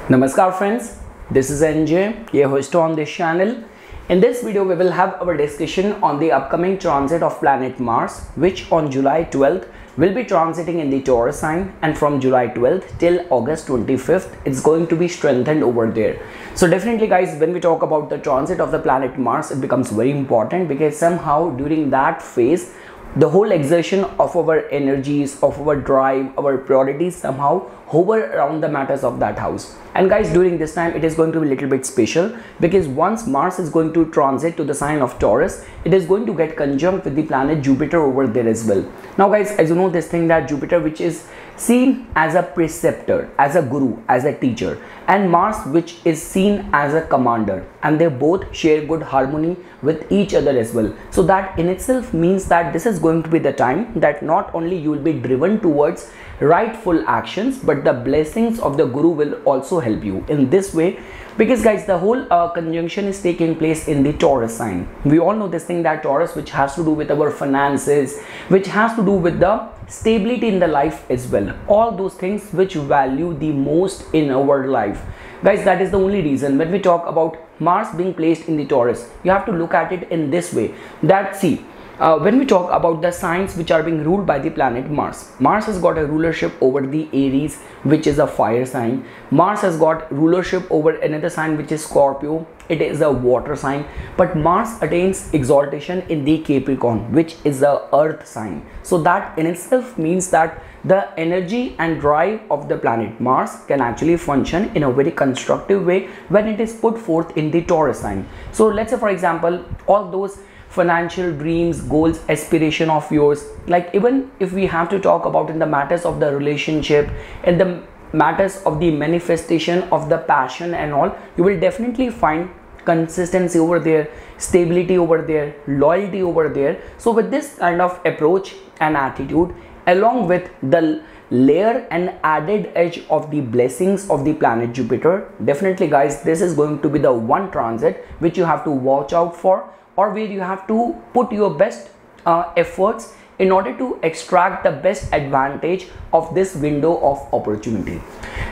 Namaskar friends, this is NJ, your host on this channel. In this video, we will have our discussion on the upcoming transit of planet Mars, which on July 12th will be transiting in the Taurus sign, and from July 12th till August 25th, it's going to be strengthened over there. So definitely guys, when we talk about the transit of the planet Mars, it becomes very important because somehow during that phase, the whole exertion of our energies, of our drive, our priorities somehow hover around the matters of that house. And guys, during this time it is going to be a little bit special because once Mars is going to transit to the sign of Taurus, it is going to get conjunct with the planet Jupiter over there as well. Now guys, as you know this thing that Jupiter, which is seen as a preceptor, as a guru, as a teacher, and Mars, which is seen as a commander, and they both share good harmony with each other as well. So that in itself means that this is going to be the time that not only you will be driven towards rightful actions, but the blessings of the guru will also help you in this way. Because guys, the whole conjunction is taking place in the Taurus sign. We all know this thing that Taurus, which has to do with our finances, which has to do with the stability in the life as well, all those things which value the most in our life. Guys, that is the only reason when we talk about Mars being placed in the Taurus, you have to look at it in this way that see, when we talk about the signs which are being ruled by the planet Mars, Mars has got a rulership over the Aries, which is a fire sign. Mars has got rulership over another sign, which is Scorpio. It is a water sign. But Mars attains exaltation in the Capricorn, which is a earth sign. So that in itself means that the energy and drive of the planet Mars can actually function in a very constructive way when it is put forth in the Taurus sign. So let's say for example, all those financial dreams, goals, aspiration of yours, like even if we have to talk about in the matters of the relationship, in the matters of the manifestation of the passion and all, you will definitely find consistency over there, stability over there, loyalty over there. So with this kind of approach and attitude, along with the layer and added edge of the blessings of the planet Jupiter, definitely guys, this is going to be the one transit which you have to watch out for, or where you have to put your best efforts in order to extract the best advantage of this window of opportunity.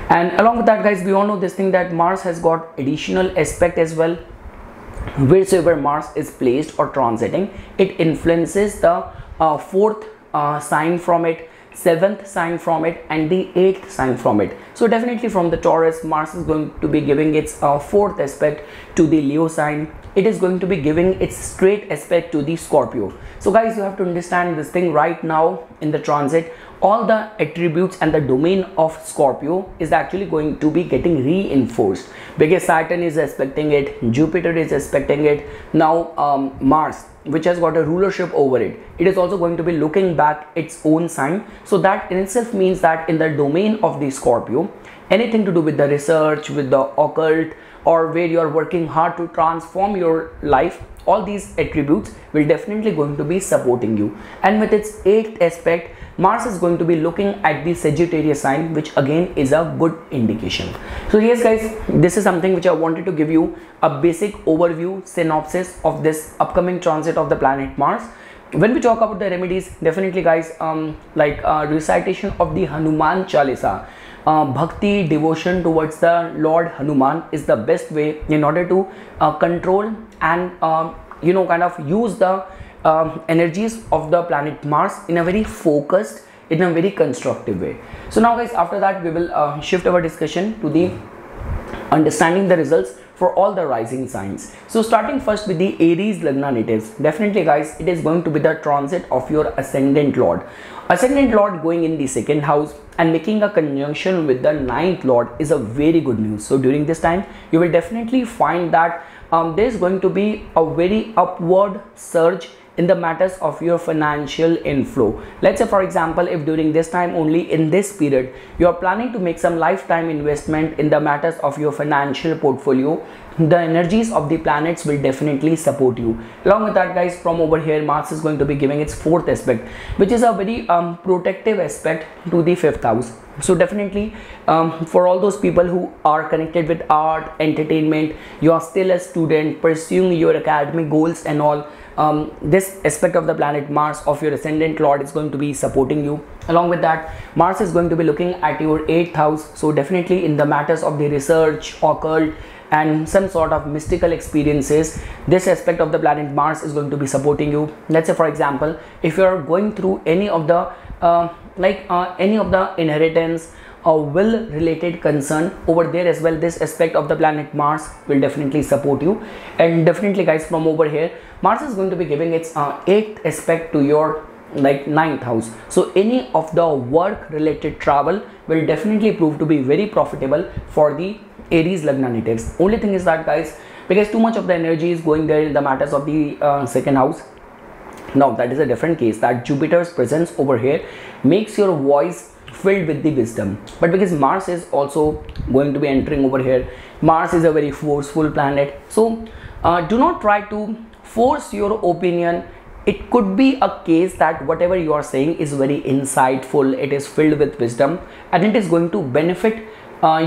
And along with that guys, we all know this thing that Mars has got additional aspect as well. Wheresoever Mars is placed or transiting, it influences the fourth sign from it, seventh sign from it, and the eighth sign from it. So definitely from the Taurus, Mars is going to be giving its fourth aspect to the Leo sign. It is going to be giving its straight aspect to the Scorpio. So guys, you have to understand this thing right now in the transit, all the attributes and the domain of Scorpio is actually going to be getting reinforced because Saturn is aspecting it, Jupiter is aspecting it. Now Mars, which has got a rulership over it, it is also going to be looking back its own sign. So that in itself means that in the domain of the Scorpio, anything to do with the research, with the occult, or where you are working hard to transform your life, all these attributes will definitely going to be supporting you. And with its eighth aspect, Mars is going to be looking at the Sagittarius sign, which again is a good indication. So yes guys, this is something which I wanted to give you a basic overview synopsis of this upcoming transit of the planet Mars. When we talk about the remedies, definitely guys, recitation of the Hanuman Chalisa, bhakti, devotion towards the Lord Hanuman is the best way in order to control and kind of use the energies of the planet Mars in a very focused, in a very constructive way. So now guys, after that we will shift our discussion to the understanding the results for all the rising signs. So starting first with the Aries Lagna natives, definitely guys, it is going to be the transit of your ascendant lord. Ascendant lord going in the second house and making a conjunction with the ninth lord is a very good news. So during this time, you will definitely find that there is going to be a very upward surge in the matters of your financial inflow. Let's say for example, if during this time only in this period you are planning to make some lifetime investment in the matters of your financial portfolio, the energies of the planets will definitely support you. Along with that guys, from over here Mars is going to be giving its fourth aspect, which is a very protective aspect to the fifth house. So definitely for all those people who are connected with art, entertainment, you are still a student pursuing your academic goals and all, this aspect of the planet Mars of your ascendant lord is going to be supporting you. Along with that, Mars is going to be looking at your 8th house, so definitely in the matters of the research, occult and some sort of mystical experiences, this aspect of the planet Mars is going to be supporting you. Let's say for example, if you are going through any of the inheritance or will related concern, over there as well this aspect of the planet Mars will definitely support you. And definitely guys, from over here Mars is going to be giving its 8th aspect to your 9th house, so any of the work related travel will definitely prove to be very profitable for the Aries Lagna natives. Only thing is that guys, because too much of the energy is going there in the matters of the 2nd house. Now that is a different case, that Jupiter's presence over here makes your voice filled with the wisdom, but because Mars is also going to be entering over here, Mars is a very forceful planet, so do not try to force your opinion. It could be a case that whatever you are saying is very insightful, it is filled with wisdom and it is going to benefit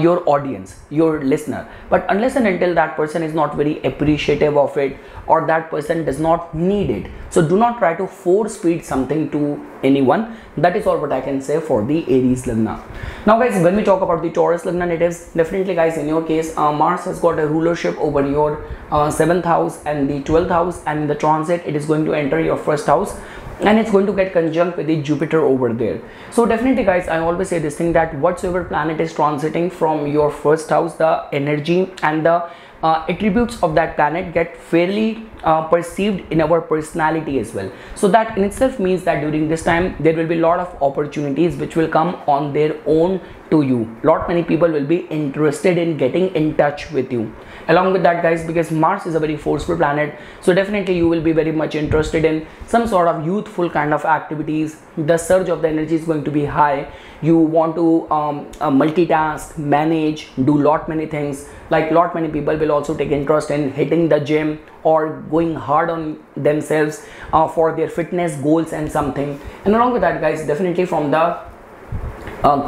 your audience, your listener, but unless and until that person is not very appreciative of it or that person does not need it, so do not try to force feed something to anyone. That is all what I can say for the Aries Lagna. Now guys, when we talk about the Taurus Lagna natives, definitely guys, in your case Mars has got a rulership over your 7th house and the 12th house, and in the transit it is going to enter your 1st house and it's going to get conjunct with the Jupiter over there. So definitely guys, I always say this thing, that whatsoever planet is transiting from your 1st house, the energy and the attributes of that planet get fairly perceived in our personality as well. So that in itself means that during this time there will be a lot of opportunities which will come on their own to you. Many people will be interested in getting in touch with you. Along with that guys, because Mars is a very forceful planet, so definitely you will be very much interested in some sort of youthful kind of activities. The surge of the energy is going to be high. You want to multitask, manage, do many things. Like many people will also take interest in hitting the gym or going hard on themselves for their fitness goals and something. And along with that guys, definitely from the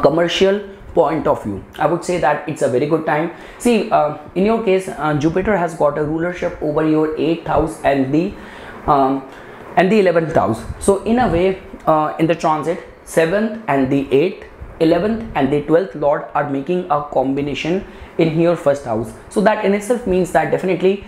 commercial point of view, I would say that it's a very good time. See, in your case Jupiter has got a rulership over your 8th house and the 11th house. So in a way, in the transit, 7th and the 8th, 11th and the 12th lord are making a combination in your 1st house. So that in itself means that definitely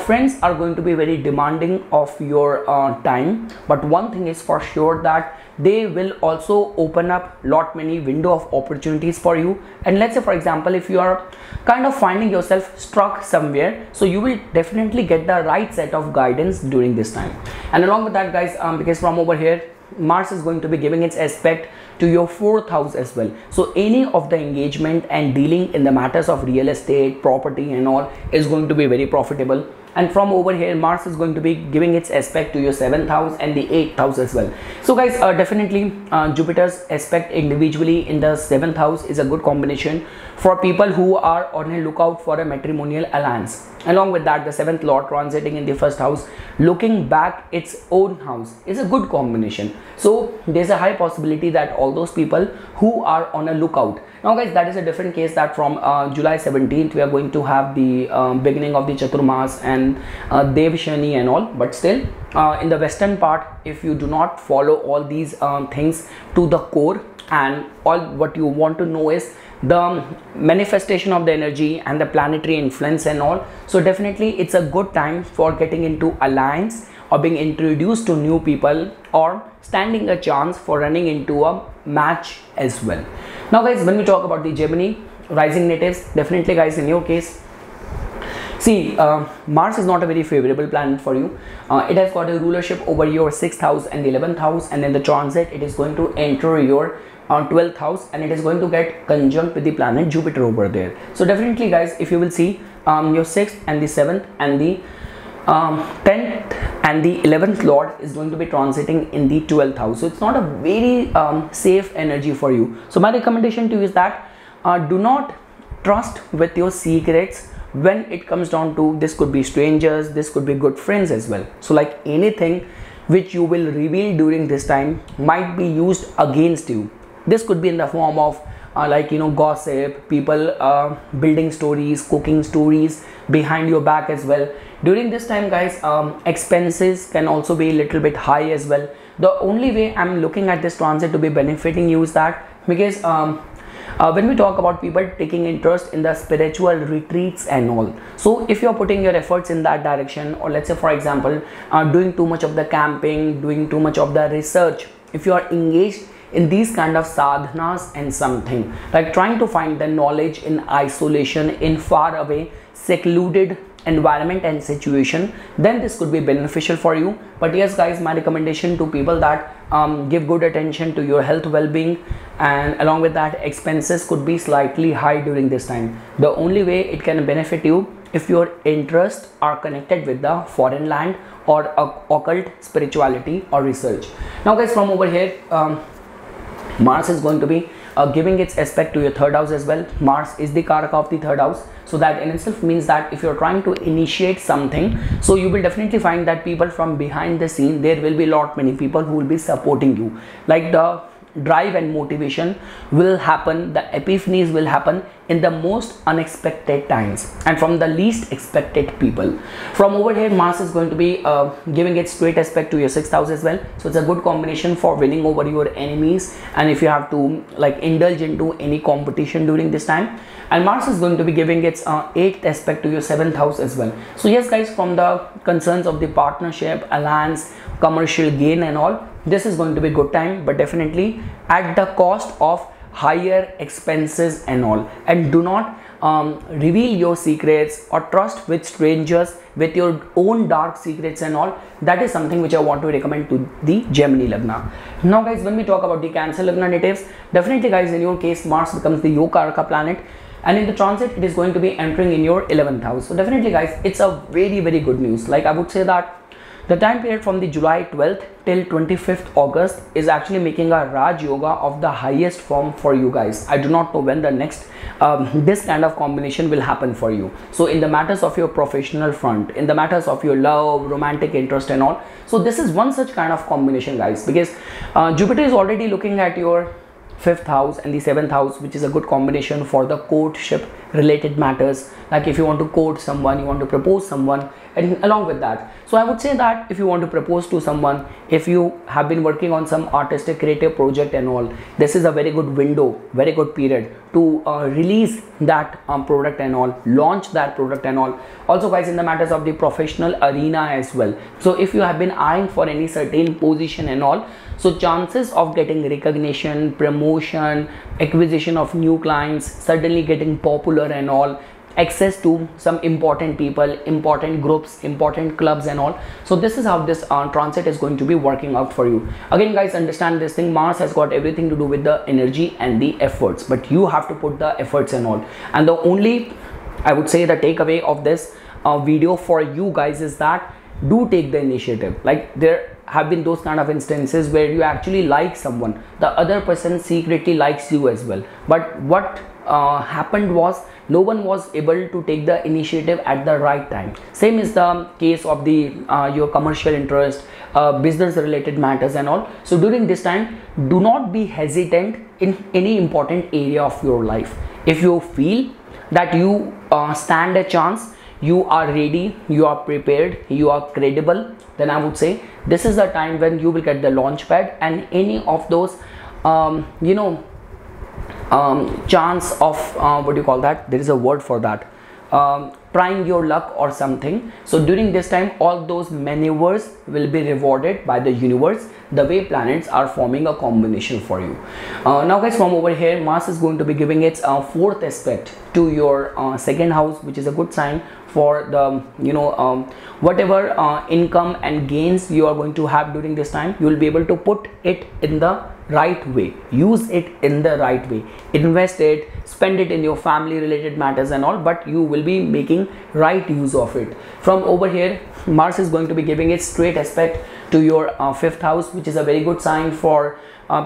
friends are going to be very demanding of your time, but one thing is for sure, that they will also open up many window of opportunities for you. And let's say for example, if you are kind of finding yourself stuck somewhere, so you will definitely get the right set of guidance during this time. And along with that guys, because from over here Mars is going to be giving its aspect to your 4th house as well, so any of the engagement and dealing in the matters of real estate, property and all is going to be very profitable. And from over here Mars is going to be giving its aspect to your 7th house and the 8th house as well. So guys, definitely Jupiter's aspect individually in the 7th house is a good combination for people who are on a lookout for a matrimonial alliance. Along with that, the 7th lord transiting in the 1st house, looking back its own house, is a good combination. So there's a high possibility that all those people who are on a lookout. Now guys, that is a different case, that from July 17th we are going to have the beginning of the Chaturmas and Dev Shani and all, but still in the western part, if you do not follow all these things to the core, and all what you want to know is the manifestation of the energy and the planetary influence and all, so definitely it's a good time for getting into alliance or being introduced to new people or standing a chance for running into a match as well. Now guys, when we talk about the Gemini rising natives, definitely guys, in your case, see, Mars is not a very favorable planet for you. It has got a rulership over your 6th house and the 11th house, and in the transit it is going to enter your 12th house and it is going to get conjunct with the planet Jupiter over there. So definitely guys, if you will see your 6th and the 7th and the 10th and the 11th lord is going to be transiting in the 12th house, so it's not a very safe energy for you. So my recommendation to you is that do not trust with your secrets when it comes down to, this could be strangers, this could be good friends as well. So like anything which you will reveal during this time might be used against you. This could be in the form of like gossip, people building stories, cooking stories behind your back as well. During this time, guys, expenses can also be a little bit high as well. The only way I'm looking at this transit to be benefiting you is that because when we talk about people taking interest in the spiritual retreats and all, so if you're putting your efforts in that direction, or let's say for example doing too much of the camping, doing too much of the research, if you are engaged in these kind of sadhanas and something like trying to find the knowledge in isolation, in far away secluded environment and situation, then this could be beneficial for you. But yes guys, my recommendation to people that give good attention to your health well-being, and along with that expenses could be slightly high during this time. The only way it can benefit you if your interests are connected with the foreign land or occult spirituality or research. Now guys, from over here Mars is going to be giving its aspect to your third house as well. Mars is the Karaka of the third house, so that in itself means that if you're trying to initiate something, so you will definitely find that people from behind the scene, there will be a lot many people who will be supporting you. Like the drive and motivation will happen, the epiphanies will happen in the most unexpected times and from the least expected people. From over here, Mars is going to be giving its straight aspect to your sixth house as well, so it's a good combination for winning over your enemies, and if you have to like indulge into any competition during this time. And Mars is going to be giving its eighth aspect to your seventh house as well. So yes guys, from the concerns of the partnership, alliance, commercial gain and all, this is going to be good time, but definitely at the cost of higher expenses and all. And do not reveal your secrets or trust with strangers with your own dark secrets and all. That is something which I want to recommend to the Gemini Lagna. Now guys, when we talk about the Cancer Lagna natives, definitely guys, in your case Mars becomes the Yokaraka planet, and in the transit it is going to be entering in your 11th house. So definitely guys, it's a very good news. Like I would say that the time period from the July 12th till 25th August is actually making a Raj Yoga of the highest form for you guys. I do not know when the next this kind of combination will happen for you. So in the matters of your professional front, in the matters of your love, romantic interest and all, so this is one such kind of combination guys, because Jupiter is already looking at your 5th house and the 7th house, which is a good combination for the courtship related matters. Like if you want to court someone, you want to propose someone, and along with that, so I would say that if you want to propose to someone, if you have been working on some artistic creative project and all, this is a very good window, very good period to release that product and all, launch that product and all. Also guys, in the matters of the professional arena as well, so if you have been eyeing for any certain position and all, so chances of getting recognition, promotion, acquisition of new clients, suddenly getting popular and all, access to some important people, important groups, important clubs and all. So this is how this transit is going to be working out for you. Again guys, understand this thing, Mars has got everything to do with the energy and the efforts, but you have to put the efforts and all. And the only, I would say, the takeaway of this video for you guys is that do take the initiative. Like there have been those kind of instances where you actually like someone, the other person secretly likes you as well, but what happened was no one was able to take the initiative at the right time. Same is the case of the your commercial interest, business related matters and all. So during this time, do not be hesitant in any important area of your life. If you feel that you stand a chance, you are ready, you are prepared, you are credible, then I would say this is the time when you will get the launch pad, and any of those chance of what do you call that, there is a word for that, trying your luck or something. So during this time, all those maneuvers will be rewarded by the universe, the way planets are forming a combination for you. Now guys, from over here, Mars is going to be giving its fourth aspect to your second house, which is a good sign for the whatever income and gains you are going to have during this time. You will be able to put it in the right way, use it in the right way, invest it, spend it in your family related matters and all, but you will be making right use of it. From over here, Mars is going to be giving its straight aspect to your fifth house, which is a very good sign for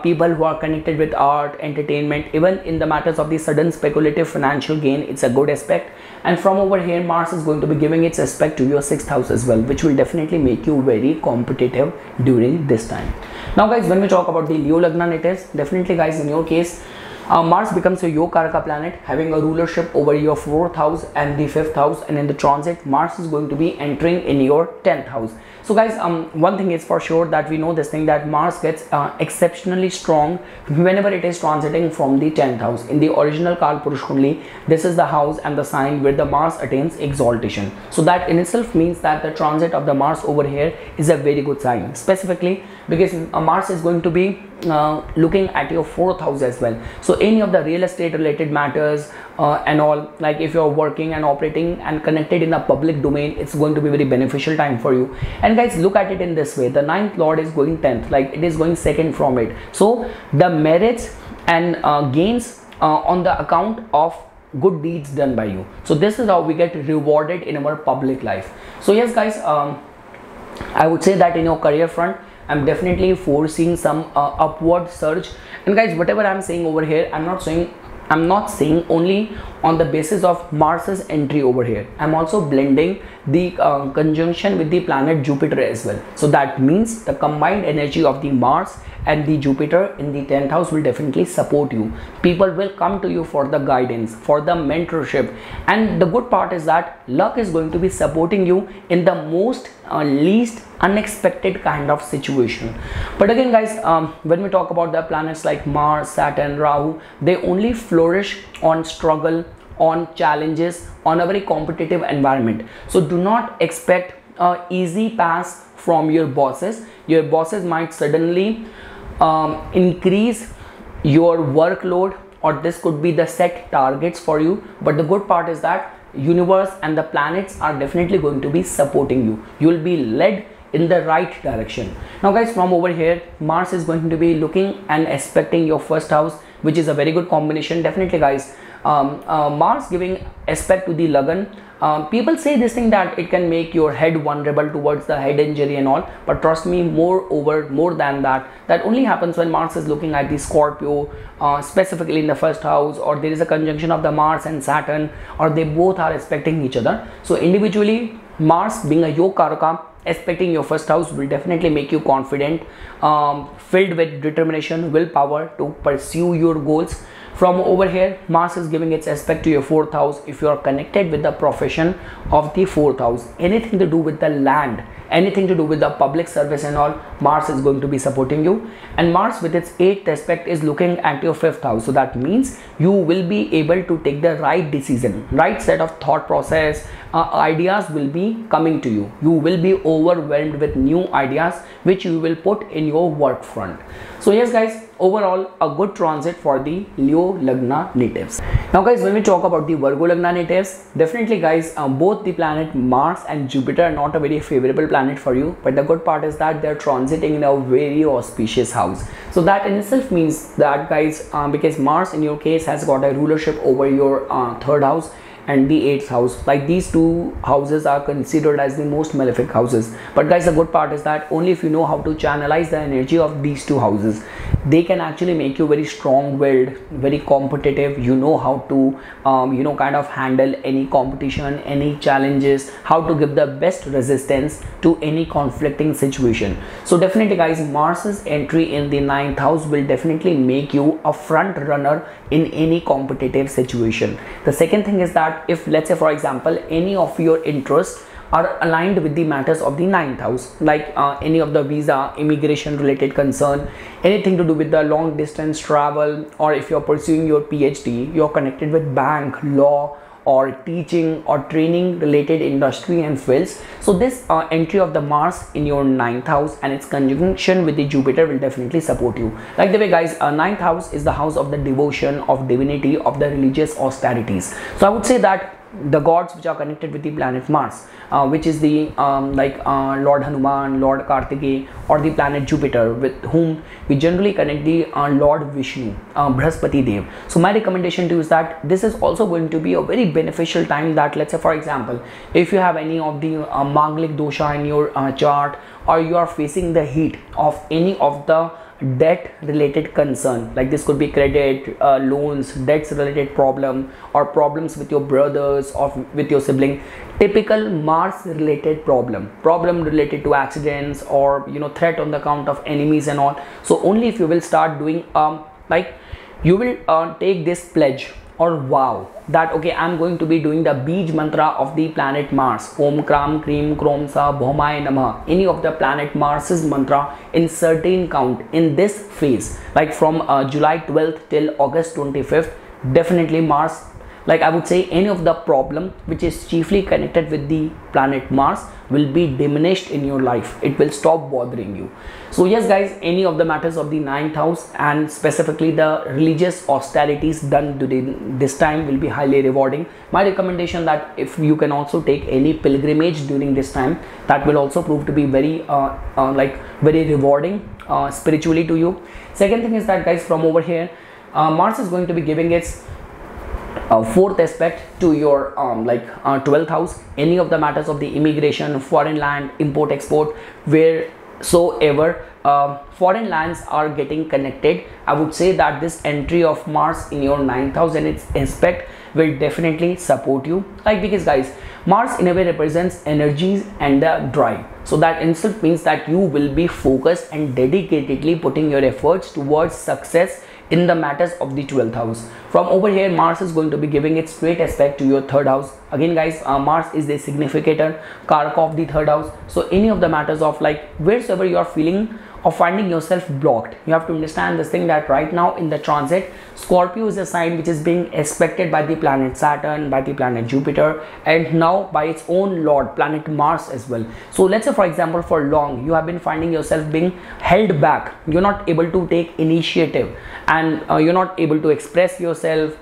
people who are connected with art, entertainment, even in the matters of the sudden speculative financial gain. It's a good aspect. And from over here, Mars is going to be giving its aspect to your sixth house as well, which will definitely make you very competitive during this time. Now guys, when we talk about the Leo Lagna natives, definitely guys, in your case, Mars becomes a Yogaraka planet, having a rulership over your 4th house and the 5th house, and in the transit Mars is going to be entering in your 10th house. So guys, one thing is for sure that we know this thing, that Mars gets exceptionally strong whenever it is transiting from the 10th house. In the original Kalpurush Kundali, this is the house and the sign where the Mars attains exaltation. So that in itself means that the transit of the Mars over here is a very good sign, specifically because Mars is going to be looking at your 4th house as well. So any of the real estate related matters and all, like if you're working and operating and connected in a public domain, it's going to be very beneficial time for you. And guys, look at it in this way, the 9th lord is going 10th, like it is going second from it. So the merits and gains on the account of good deeds done by you. So this is how we get rewarded in our public life. So yes guys, I would say that in your career front, I'm definitely foreseeing some upward surge. And guys, whatever I'm saying over here, I'm not saying only on the basis of Mars's entry over here. I'm also blending the conjunction with the planet Jupiter as well. So that means the combined energy of the Mars and the Jupiter in the 10th house will definitely support you. People will come to you for the guidance, for the mentorship, and the good part is that luck is going to be supporting you in the most least unexpected kind of situation. But again guys, when we talk about the planets like Mars, Saturn, Rahu, they only flourish on struggle, on challenges, on a very competitive environment. So do not expect an easy pass from your bosses. Your bosses might suddenly increase your workload, or this could be the set targets for you. But the good part is that universe and the planets are definitely going to be supporting you. You will be led in the right direction. Now guys, from over here, Mars is going to be looking and aspecting your 1st house, which is a very good combination. Definitely guys, Mars giving aspect to the Lagan. People say this thing that it can make your head vulnerable towards the head injury and all, but trust me, more than that, that only happens when Mars is looking at the Scorpio, specifically in the 1st house, or there is a conjunction of the Mars and Saturn, or they both are aspecting each other. So individually, Mars being a Yogaraka aspecting your 1st house will definitely make you confident, filled with determination, willpower to pursue your goals. From over here, Mars is giving its aspect to your 4th house. If you are connected with the profession of the 4th house, anything to do with the land, anything to do with the public service and all, Mars is going to be supporting you. And Mars with its 8th aspect is looking at your 5th house. So that means you will be able to take the right decision, right set of thought process. Ideas will be coming to you. You will be overwhelmed with new ideas which you will put in your work front. So yes guys, overall a good transit for the Leo Lagna natives. Now guys, when we talk about the Virgo Lagna natives, definitely guys, both the planet Mars and Jupiter are not a very favorable planet for you, but the good part is that they're transiting in a very auspicious house. So that in itself means that guys, because Mars in your case has got a rulership over your 3rd house and the 8th house, like these two houses are considered as the most malefic houses. But guys, the good part is that only if you know how to channelize the energy of these two houses, they can actually make you very strong-willed, very competitive. You know how to kind of handle any competition, any challenges, how to give the best resistance to any conflicting situation. So definitely guys, Mars's entry in the 9th house will definitely make you a front runner in any competitive situation. The second thing is that if, let's say for example, any of your interests are aligned with the matters of the 9th house, like any of the visa, immigration related concern, anything to do with the long distance travel, or if you're pursuing your PhD, you're connected with bank, law, or teaching or training related industry and fields. So this entry of the Mars in your 9th house and its conjunction with the Jupiter will definitely support you. Like the way guys, 9th house is the house of the devotion, of divinity, of the religious austerities. So I would say that the gods which are connected with the planet Mars, which is the Lord Hanuman, Lord Kartikeya, or the planet Jupiter, with whom we generally connect the Lord Vishnu, Brihaspati Dev. So my recommendation to you is that this is also going to be a very beneficial time, that let's say for example, if you have any of the Manglik dosha in your chart, or you are facing the heat of any of the debt related concern, like this could be credit, loans, debts related problem, or problems with your brothers or with your sibling, typical Mars related problem related to accidents, or threat on the account of enemies and all. So only if you will start doing you will take this pledge or vow that okay, I'm going to be doing the Bij mantra of the planet Mars, Om Kram Krim Krom Sa Bhomai Namah, any of the planet Mars's mantra in certain count in this phase, like from July 12th till August 25th. Definitely Mars, like I would say, any of the problem which is chiefly connected with the planet Mars will be diminished in your life. It will stop bothering you. So yes guys, any of the matters of the 9th house and specifically the religious austerities done during this time will be highly rewarding. My recommendation that if you can also take any pilgrimage during this time, that will also prove to be very very rewarding spiritually to you. Second thing is that guys, from over here, Mars is going to be giving its fourth aspect to your 12th house. Any of the matters of the immigration, foreign land, import export, wheresoever foreign lands are getting connected, I would say that this entry of Mars in your 9th house and its aspect will definitely support you. Like, because guys, Mars in a way represents energies and the drive, so that instant means that you will be focused and dedicatedly putting your efforts towards success in the matters of the 12th house. From over here, Mars is going to be giving its straight aspect to your 3rd house. Again guys, Mars is the significator karaka of the 3rd house. So any of the matters of like wheresoever you are feeling or finding yourself blocked, you have to understand this thing that right now in the transit, Scorpio is a sign which is being aspected by the planet Saturn, by the planet Jupiter, and now by its own lord planet Mars as well. So let's say for example, for long you have been finding yourself being held back, you're not able to take initiative, and you're not able to express yourself.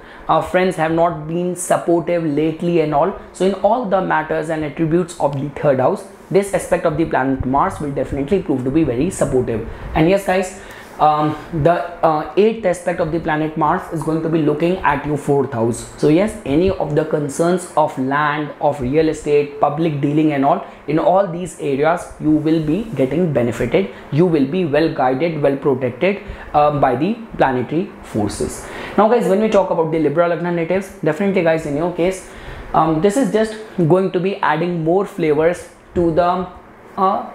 Friends have not been supportive lately and all. So in all the matters and attributes of the 3rd house, this aspect of the planet Mars will definitely prove to be very supportive. And yes guys, the 8th aspect of the planet Mars is going to be looking at your 4th house. So yes, any of the concerns of land, of real estate, public dealing and all, in all these areas you will be getting benefited. You will be well guided, well protected by the planetary forces. Now guys, when we talk about the Libra Lagna natives, definitely guys, in your case, this is just going to be adding more flavors to the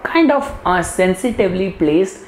kind of sensitively placed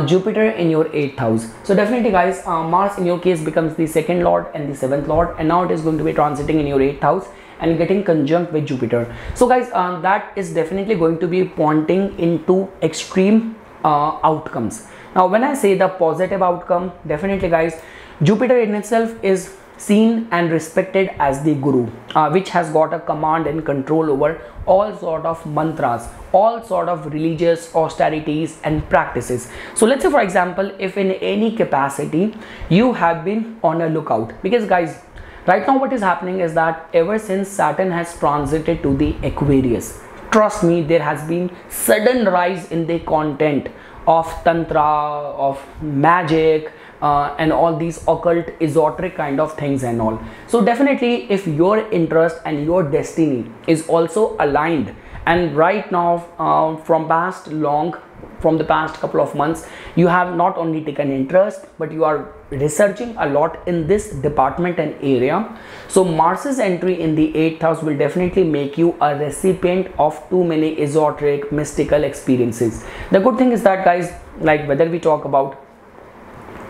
Jupiter in your 8th house. So definitely guys, Mars in your case becomes the 2nd lord and the 7th lord, and now it is going to be transiting in your 8th house and getting conjunct with Jupiter. So guys, that is definitely going to be pointing into extreme outcomes. Now when I say the positive outcome, definitely guys, Jupiter in itself is seen and respected as the guru, which has got a command and control over all sort of mantras, all sort of religious austerities and practices. So let's say for example, if in any capacity you have been on a lookout, because guys, right now what is happening is that ever since Saturn has transited to the Aquarius, trust me, there has been sudden rise in the content of tantra, of magic, and all these occult esoteric kind of things and all. So definitely if your interest and your destiny is also aligned, and right now from the past couple of months you have not only taken interest but you are researching a lot in this department and area. So Mars's entry in the 8th house will definitely make you a recipient of too many esoteric mystical experiences. The good thing is that guys, like whether we talk about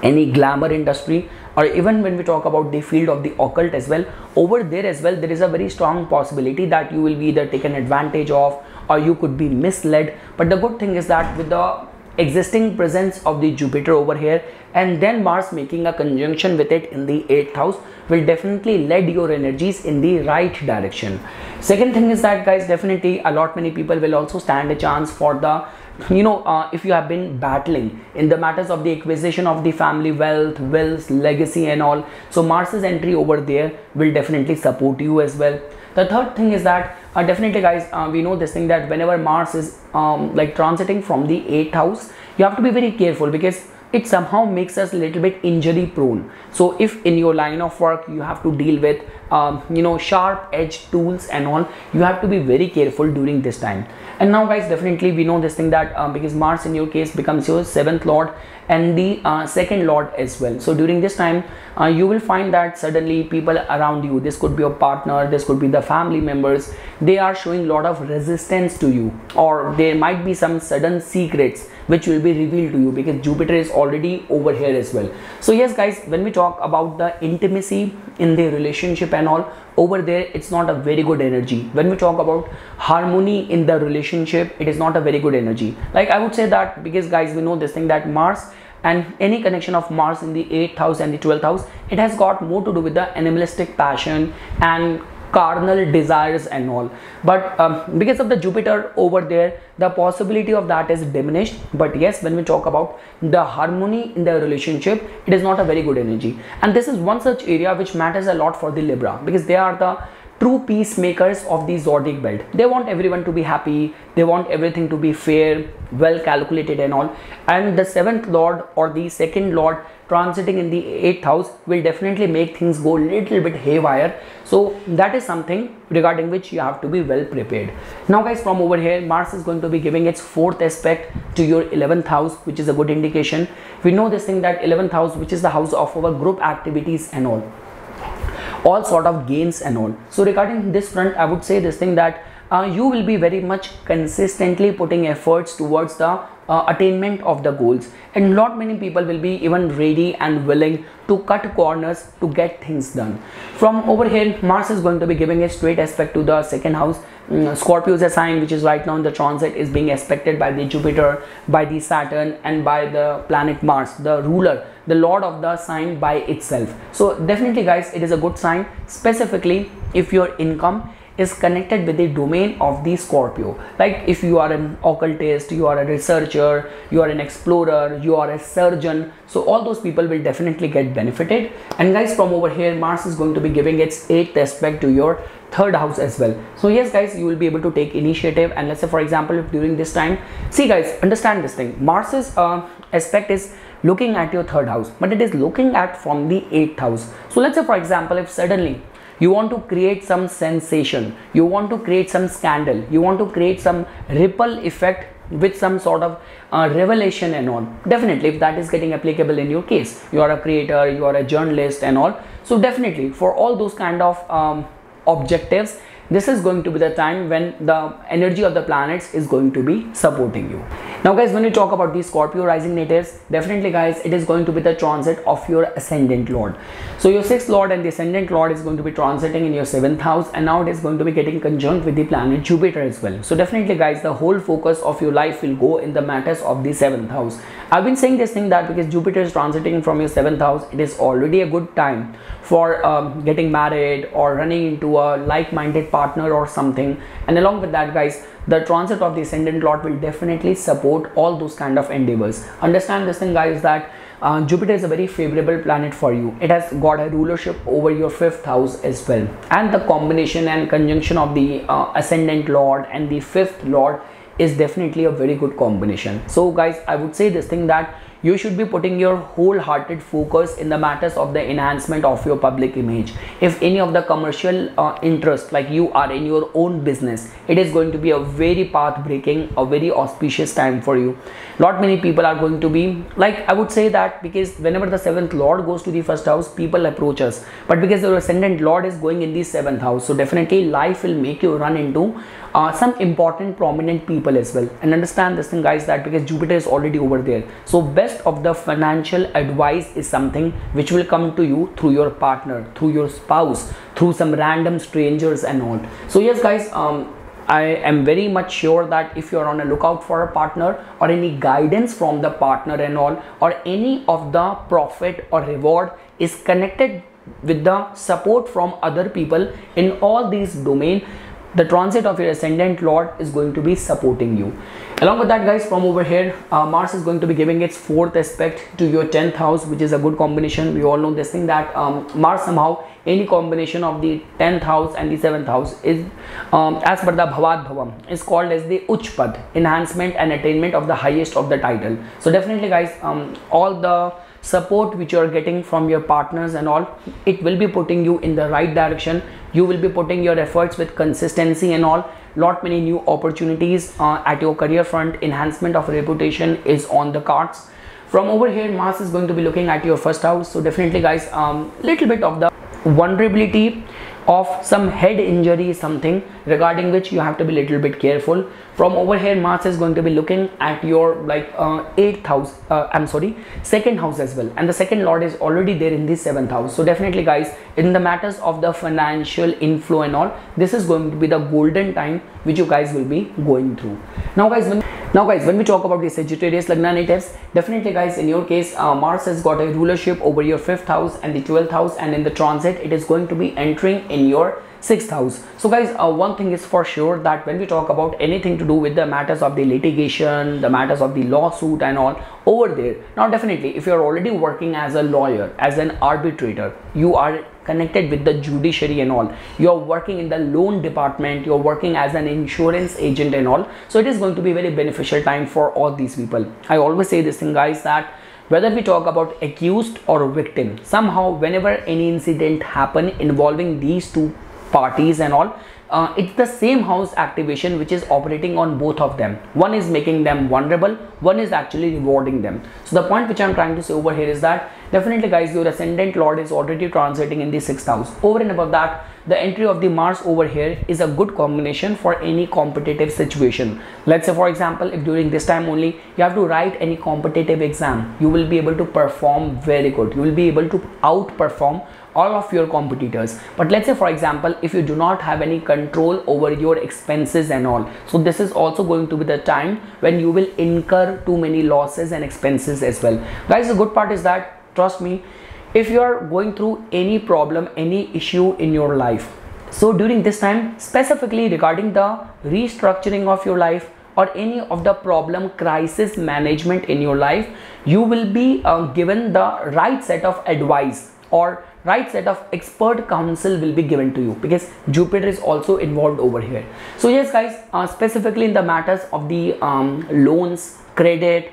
any glamour industry or even when we talk about the field of the occult as well, over there as well there is a very strong possibility that you will be either taken advantage of or you could be misled. But the good thing is that with the existing presence of the Jupiter over here and then Mars making a conjunction with it in the 8th house will definitely lead your energies in the right direction. Second thing is that guys, definitely a lot many people will also stand a chance for the if you have been battling in the matters of the acquisition of the family wealth, wills, legacy and all. So Mars's entry over there will definitely support you as well. The third thing is that definitely guys, we know this thing that whenever Mars is like transiting from the 8th house, you have to be very careful because it somehow makes us a little bit injury prone. So if in your line of work you have to deal with sharp edged tools and all, you have to be very careful during this time. And now guys, definitely we know this thing that because Mars in your case becomes your 7th lord and the second lord as well. So during this time you will find that suddenly people around you, this could be your partner, this could be the family members, they are showing a lot of resistance to you, or there might be some sudden secrets which will be revealed to you, because Jupiter is already over here as well. So yes guys, when we talk about the intimacy in the relationship and all, over there it's not a very good energy. When we talk about harmony in the relationship, it is not a very good energy. Like I would say that, because guys, we know this thing that Mars and any connection of Mars in the 8th house and the 12th house, it has got more to do with the animalistic passion and carnal desires and all. But because of the Jupiter over there, the possibility of that is diminished. But yes, when we talk about the harmony in the relationship, it is not a very good energy. And this is one such area which matters a lot for the Libra, because they are the true peacemakers of the zodiac belt. They want everyone to be happy, they want everything to be fair, well calculated and all. And the 7th lord or the 2nd lord transiting in the 8th house will definitely make things go a little bit haywire. So that is something regarding which you have to be well prepared. Now guys, from over here, Mars is going to be giving its 4th aspect to your 11th house, which is a good indication. We know this thing that 11th house, which is the house of our group activities and all sort of gains and all. So regarding this front, I would say this thing that you will be very much consistently putting efforts towards the attainment of the goals, and not many people will be even ready and willing to cut corners to get things done. From over here, Mars is going to be giving a straight aspect to the 2nd house. Scorpio is a sign which is right now in the transit is being aspected by the Jupiter, by the Saturn, and by the planet Mars, the ruler, the lord of the sign by itself. So definitely guys, it is a good sign, specifically if your income is connected with the domain of the Scorpio. Like if you are an occultist, you are a researcher, you are an explorer, you are a surgeon, so all those people will definitely get benefited. And guys, from over here, Mars is going to be giving its 8th aspect to your 3rd house as well. So yes guys, you will be able to take initiative. And let's say for example, if during this time, see guys, understand this thing, Mars's aspect is looking at your 3rd house, but it is looking at from the 8th house. So let's say for example, if suddenly you want to create some sensation, you want to create some scandal, you want to create some ripple effect with some sort of revelation and all, definitely if that is getting applicable in your case, you are a creator, you are a journalist and all, so definitely for all those kind of objectives, this is going to be the time when the energy of the planets is going to be supporting you. Now guys, when we talk about the Scorpio rising natives, definitely guys, it is going to be the transit of your ascendant lord. So your 6th lord and the ascendant lord is going to be transiting in your 7th house, and now it is going to be getting conjunct with the planet Jupiter as well. So definitely guys, the whole focus of your life will go in the matters of the 7th house. I've been saying this thing that because Jupiter is transiting from your 7th house, it is already a good time for getting married or running into a like-minded partner or something. And along with that guys, the transit of the ascendant lord will definitely support all those kind of endeavors. Understand this thing guys, that Jupiter is a very favorable planet for you. It has got a rulership over your 5th house as well, and the combination and conjunction of the ascendant lord and the 5th lord is definitely a very good combination. So guys, I would say this thing that you should be putting your wholehearted focus in the matters of the enhancement of your public image. If any of the commercial interest, like you are in your own business, it is going to be a very path breaking, a very auspicious time for you. Lot many people are going to be like, I would say that because whenever the 7th lord goes to the 1st house, people approach us, but because your ascendant lord is going in the 7th house, so definitely life will make you run into some important prominent people as well. And understand this thing guys, that because Jupiter is already over there, so best of the financial advice is something which will come to you through your partner, through your spouse, through some random strangers and all. So yes guys, I am very much sure that if you are on a lookout for a partner or any guidance from the partner and all, or any of the profit or reward is connected with the support from other people in all these domains, the transit of your ascendant lord is going to be supporting you. Along with that guys, from over here, Mars is going to be giving its 4th aspect to your 10th house, which is a good combination. We all know this thing that Mars somehow, any combination of the 10th house and the 7th house is as per the Bhavad Bhavam is called as the Uchpad, enhancement and attainment of the highest of the title. So definitely guys, all the support which you are getting from your partners and all, it will be putting you in the right direction. You will be putting your efforts with consistency and all. Lot many new opportunities at your career front, enhancement of reputation is on the cards. From over here, Mars is going to be looking at your first house. So definitely guys, little bit of the vulnerability of some head injury, something regarding which you have to be little bit careful. From over here, Mars is going to be looking at your like 8th house, second house as well, and the second lord is already there in the 7th house. So definitely guys, in the matters of the financial inflow and all, this is going to be the golden time which you guys will be going through. Now guys, when we talk about the Sagittarius Lagna natives, definitely guys, in your case, Mars has got a rulership over your 5th house and the 12th house, and in the transit it is going to be entering in your 6th house. So guys, one thing is for sure, that when we talk about anything to do with the matters of the litigation, the matters of the lawsuit and all over there, now definitely if you are already working as a lawyer, as an arbitrator, you are connected with the judiciary and all, you're working in the loan department, you're working as an insurance agent and all, so it is going to be very beneficial time for all these people. I always say this thing guys, that whether we talk about accused or victim, somehow whenever any incident happen involving these two parties and all, it's the same house activation which is operating on both of them. One is making them vulnerable, one is actually rewarding them. So the point which I'm trying to say over here is that definitely guys, your ascendant lord is already transiting in the 6th house. Over and above that, the entry of the Mars over here is a good combination for any competitive situation. Let's say for example, if during this time only you have to write any competitive exam, you will be able to perform very good, you will be able to outperform all of your competitors. But let's say for example, if you do not have any control over your expenses and all, so this is also going to be the time when you will incur too many losses and expenses as well. Guys, the good part is that, trust me, if you are going through any problem, any issue in your life, so during this time, specifically regarding the restructuring of your life or any of the problem crisis management in your life, you will be given the right set of advice, or right set of expert counsel will be given to you, because Jupiter is also involved over here. So yes guys, specifically in the matters of the loans, credit,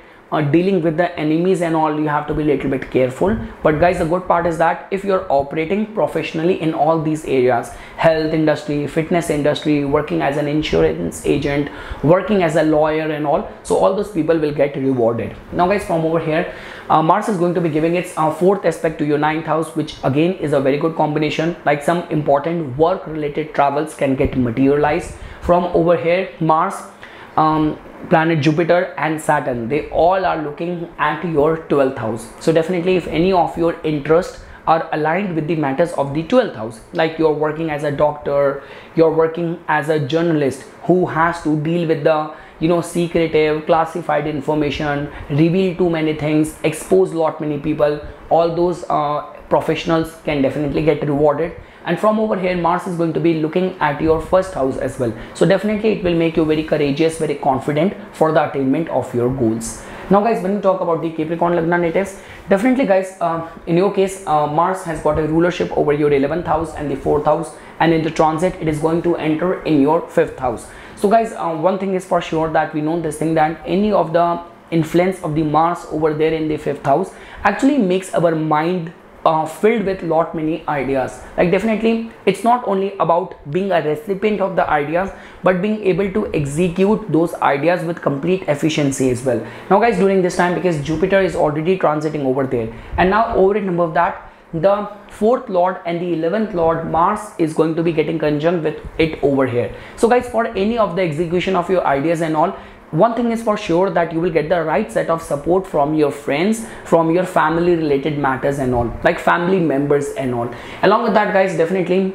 dealing with the enemies and all, you have to be a little bit careful. But guys, the good part is that if you're operating professionally in all these areas, health industry, fitness industry, working as an insurance agent, working as a lawyer and all, so all those people will get rewarded. Now guys, from over here, Mars is going to be giving its 4th aspect to your 9th house, which again is a very good combination. Like some important work related travels can get materialized. From over here, Mars, planet Jupiter and Saturn, they all are looking at your 12th house. So definitely if any of your interests are aligned with the matters of the 12th house, like you're working as a doctor, you're working as a journalist who has to deal with the secretive classified information, reveal too many things, expose lot many people, all those professionals can definitely get rewarded. And from over here, Mars is going to be looking at your 1st house as well. So definitely it will make you very courageous, very confident for the attainment of your goals. Now guys, when we talk about the Capricorn Lagna natives, definitely guys, in your case, Mars has got a rulership over your 11th house and the 4th house, and in the transit it is going to enter in your 5th house. So guys, one thing is for sure, that we know this thing, that any of the influence of the Mars over there in the 5th house actually makes our mind filled with lot many ideas. Like definitely it's not only about being a recipient of the ideas, but being able to execute those ideas with complete efficiency as well. Now guys, during this time, because Jupiter is already transiting over there, and now over and above that, the 4th lord and the 11th lord Mars is going to be getting conjunct with it over here. So guys, for any of the execution of your ideas and all, one thing is for sure, that you will get the right set of support from your friends, from your family related matters and all, like family members and all. Along with that guys, definitely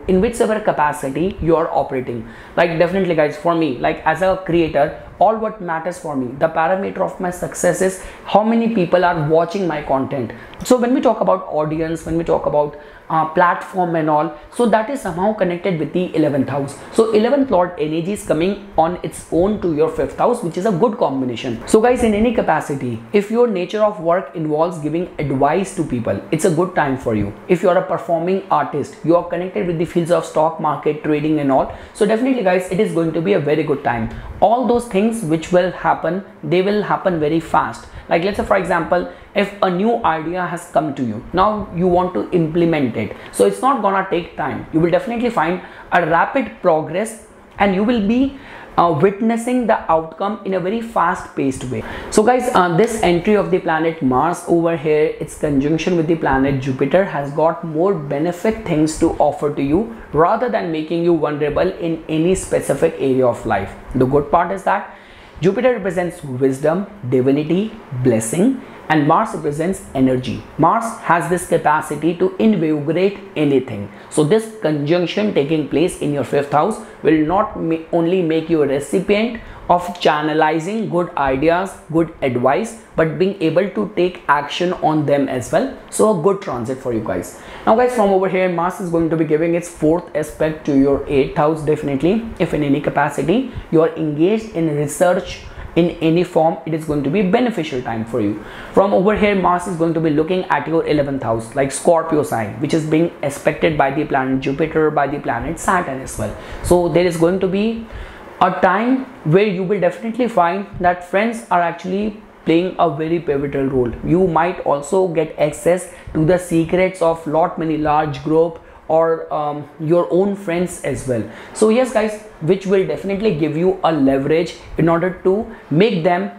in whichever capacity you are operating, like definitely guys, for me, like as a creator, all what matters for me, the parameter of my success is how many people are watching my content. So when we talk about audience, when we talk about platform and all, so that is somehow connected with the 11th house. So 11th lord energy is coming on its own to your 5th house, which is a good combination. So guys, in any capacity, if your nature of work involves giving advice to people, it's a good time for you. If you are a performing artist, you are connected with the fields of stock market, trading and all, so definitely guys, it is going to be a very good time. All those things which will happen, they will happen very fast. Like let's say for example, if a new idea has come to you, now you want to implement it, so it's not gonna take time. You will definitely find a rapid progress and you will be witnessing the outcome in a very fast paced way. So guys, this entry of the planet Mars over here, its conjunction with the planet Jupiter has got more benefit things to offer to you rather than making you vulnerable in any specific area of life. The good part is that Jupiter represents wisdom, divinity, blessing, and Mars represents energy. Mars has this capacity to invigorate anything. So this conjunction taking place in your 5th house will not only make you a recipient of channelizing good ideas, good advice, but being able to take action on them as well. So a good transit for you guys. Now guys, from over here, Mars is going to be giving its 4th aspect to your 8th house. Definitely, if in any capacity you are engaged in research in any form, it is going to be beneficial time for you. From over here, Mars is going to be looking at your 11th house, like Scorpio sign, which is being aspected by the planet Jupiter, by the planet Saturn as well. So there is going to be a time where you will definitely find that friends are actually playing a very pivotal role. You might also get access to the secrets of many large group or your own friends as well. So yes guys, which will definitely give you a leverage in order to make them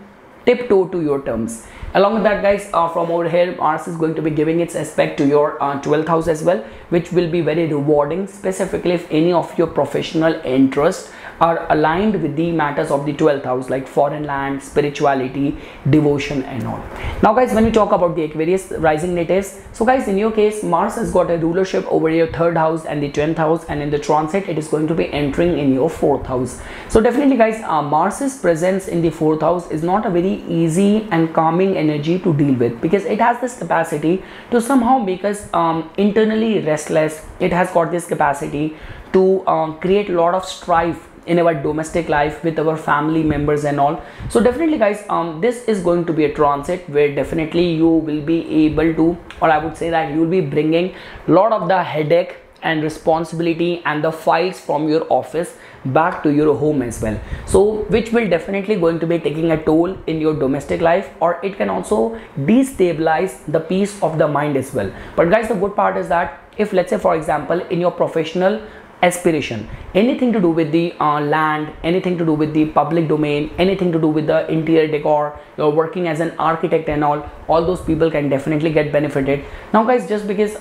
tiptoe to your terms. Along with that guys, from over here, Mars is going to be giving its aspect to your 12th house as well, which will be very rewarding, specifically if any of your professional interests are aligned with the matters of the 12th house, like foreign land, spirituality, devotion and all. Now guys, when we talk about the Aquarius rising natives, so guys, in your case, Mars has got a rulership over your 3rd house and the 10th house, and in the transit it is going to be entering in your 4th house. So definitely guys, Mars's presence in the 4th house is not a very easy and calming energy to deal with, because it has this capacity to somehow make us internally restless. It has got this capacity to create a lot of strife in our domestic life with our family members and all. So definitely guys, this is going to be a transit where definitely you will be able to, or I would say that you will be bringing a lot of the headache and responsibility and the files from your office back to your home as well. So which will definitely going to be taking a toll in your domestic life, or it can also destabilize the peace of the mind as well. But guys, the good part is that if, let's say for example, in your professional aspiration, anything to do with the land, anything to do with the public domain, anything to do with the interior decor, you're working as an architect and all those people can definitely get benefited. Now guys, just because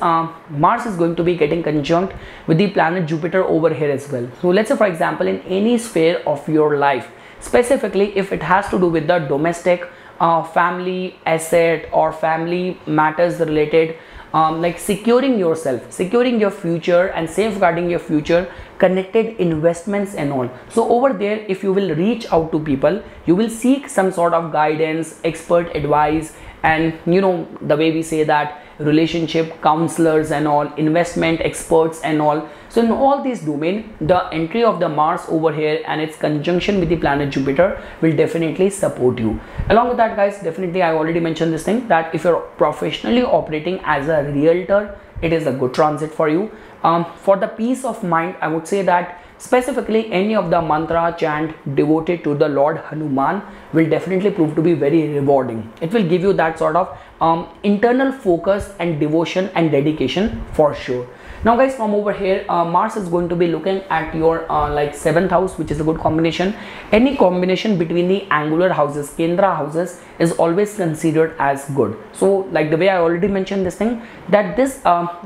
Mars is going to be getting conjunct with the planet Jupiter over here as well. So let's say for example, in any sphere of your life, specifically if it has to do with the domestic family asset or family matters related, like securing yourself, securing your future and safeguarding your future, connected investments and all. So over there, if you will reach out to people, you will seek some sort of guidance, expert advice, and you know the way we say that relationship counselors and all, investment experts and all. So in all these domain, the entry of the Mars over here and its conjunction with the planet Jupiter will definitely support you. Along with that guys, definitely I already mentioned this thing, that if you're professionally operating as a realtor, it is a good transit for you. For the peace of mind, I would say that specifically any of the mantra chant devoted to the Lord Hanuman will definitely prove to be very rewarding. It will give you that sort of internal focus and devotion and dedication for sure. Now guys, from over here, Mars is going to be looking at your like 7th house, which is a good combination. Any combination between the angular houses, Kendra houses, is always considered as good. So like the way I already mentioned this thing, that this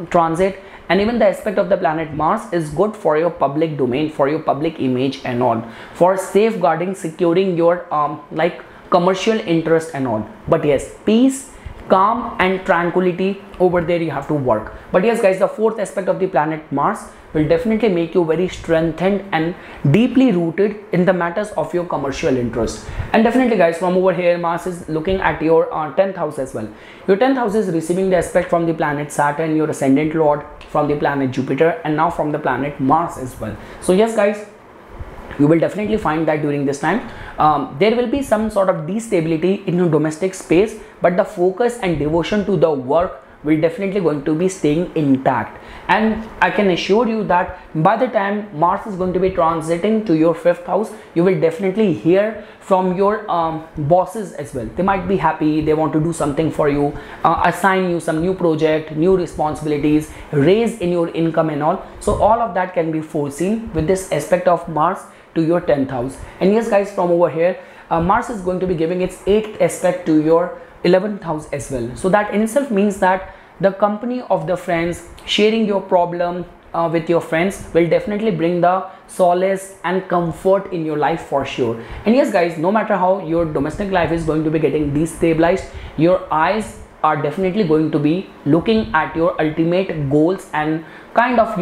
transit and even the aspect of the planet Mars is good for your public domain, for your public image and all, for safeguarding, securing your like commercial interest and all. But yes, peace, calm and tranquility over there you have to work. But yes guys, the 4th aspect of the planet Mars will definitely make you very strengthened and deeply rooted in the matters of your commercial interest. And definitely guys, from over here, Mars is looking at your 10th house as well. Your 10th house is receiving the aspect from the planet Saturn, your ascendant lord, from the planet Jupiter, and now from the planet Mars as well. So yes guys, you will definitely find that during this time there will be some sort of destability in your domestic space, but the focus and devotion to the work will definitely going to be staying intact. And I can assure you that by the time Mars is going to be transiting to your 5th house, you will definitely hear from your bosses as well. They might be happy, they want to do something for you, assign you some new project, new responsibilities, raise in your income and all. So all of that can be foreseen with this aspect of Mars to your 10th house. And yes guys, from over here Mars is going to be giving its 8th aspect to your 11th house as well. So that in itself means that the company of the friends, sharing your problem with your friends will definitely bring the solace and comfort in your life for sure. And yes guys, no matter how your domestic life is going to be getting destabilized, your eyes are definitely going to be looking at your ultimate goals and kind of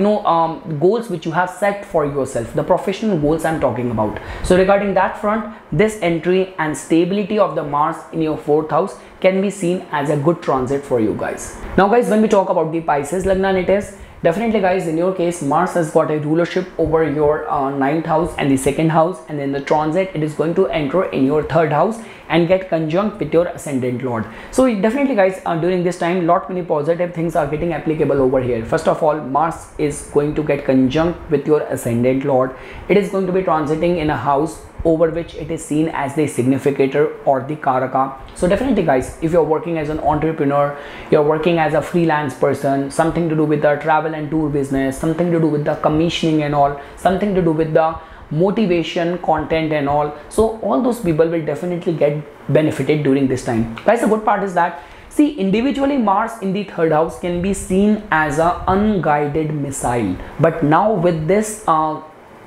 goals which you have set for yourself, the professional goals I'm talking about. So regarding that front, this entry and stability of the Mars in your 4th house can be seen as a good transit for you guys. Now guys, when we talk about the Pisces Lagna, it is definitely guys, in your case Mars has got a rulership over your 9th house and the 2nd house, and in the transit it is going to enter in your 3rd house and get conjunct with your ascendant lord. So definitely guys, during this time lot many positive things are getting applicable over here. First of all, Mars is going to get conjunct with your ascendant lord. It is going to be transiting in a house over which it is seen as the significator or the karaka. So definitely guys, if you're working as an entrepreneur, you're working as a freelance person, something to do with the travel and tour business, something to do with the commissioning and all, something to do with the motivation content and all, so all those people will definitely get benefited during this time. Guys, the good part is that, see, individually Mars in the 3rd house can be seen as a unguided missile, but now with this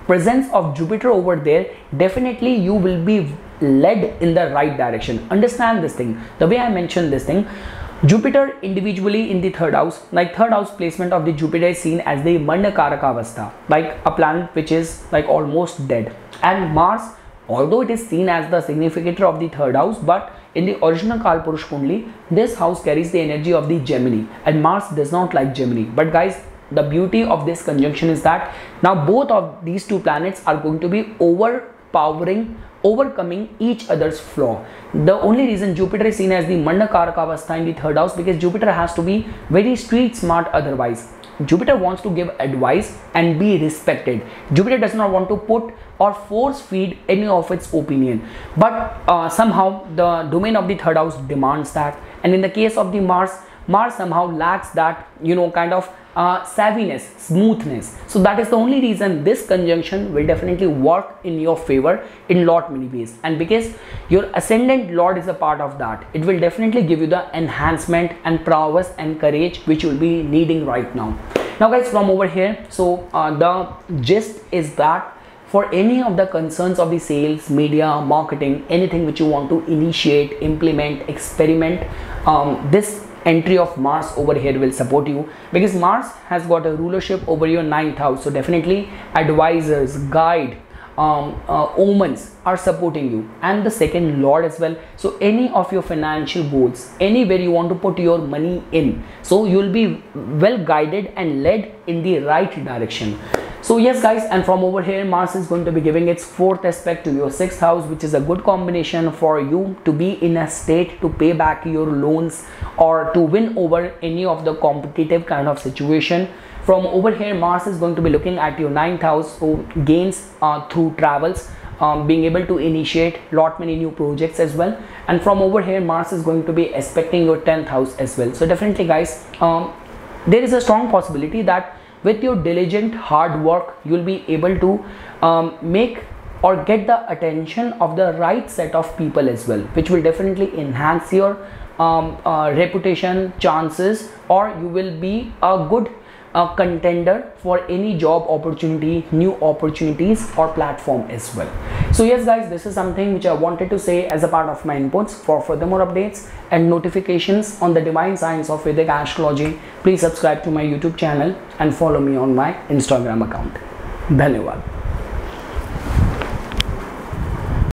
presence of Jupiter over there, definitely you will be led in the right direction. Understand this thing, the way I mentioned this thing. Jupiter individually in the 3rd house, like 3rd house placement of the Jupiter is seen as the Mandakaraka Avastha, like a planet which is like almost dead. And Mars, although it is seen as the significator of the 3rd house, but in the original Kalpurush Kundli, this house carries the energy of the Gemini, and Mars does not like Gemini. But guys, the beauty of this conjunction is that now both of these two planets are going to be overcoming each other's flaw. The only reason Jupiter is seen as the Mandakaraka Avastha in the 3rd house, because Jupiter has to be very street smart otherwise. Jupiter wants to give advice and be respected. Jupiter does not want to put or force feed any of its opinion, but somehow the domain of the 3rd house demands that. And in the case of the Mars somehow lacks that kind of savviness, smoothness. So that is the only reason this conjunction will definitely work in your favor in lot many ways. And because your ascendant lord is a part of that, it will definitely give you the enhancement and prowess and courage which you will be needing right now. Now guys, from over here, so the gist is that for any of the concerns of the sales, media, marketing, anything which you want to initiate, implement, experiment, this entry of Mars over here will support you, because Mars has got a rulership over your 9th house. So definitely advisors, guide, omens are supporting you, and the 2nd lord as well. So any of your financial goals, anywhere you want to put your money in, so you will be well guided and led in the right direction. So yes guys, and from over here Mars is going to be giving its 4th aspect to your 6th house, which is a good combination for you to be in a state to pay back your loans or to win over any of the competitive kind of situation. From over here Mars is going to be looking at your 9th house, so gains through travels, being able to initiate lot many new projects as well. And from over here Mars is going to be aspecting your 10th house as well. So definitely guys, there is a strong possibility that with your diligent hard work you will be able to make or get the attention of the right set of people as well, which will definitely enhance your reputation, chances, or you will be a good contender for any job opportunity, new opportunities or platform as well. So yes guys, this is something which I wanted to say as a part of my inputs. For furthermore updates and notifications on the divine science of Vedic astrology, please subscribe to my YouTube channel and follow me on my Instagram account. Dhanyawad.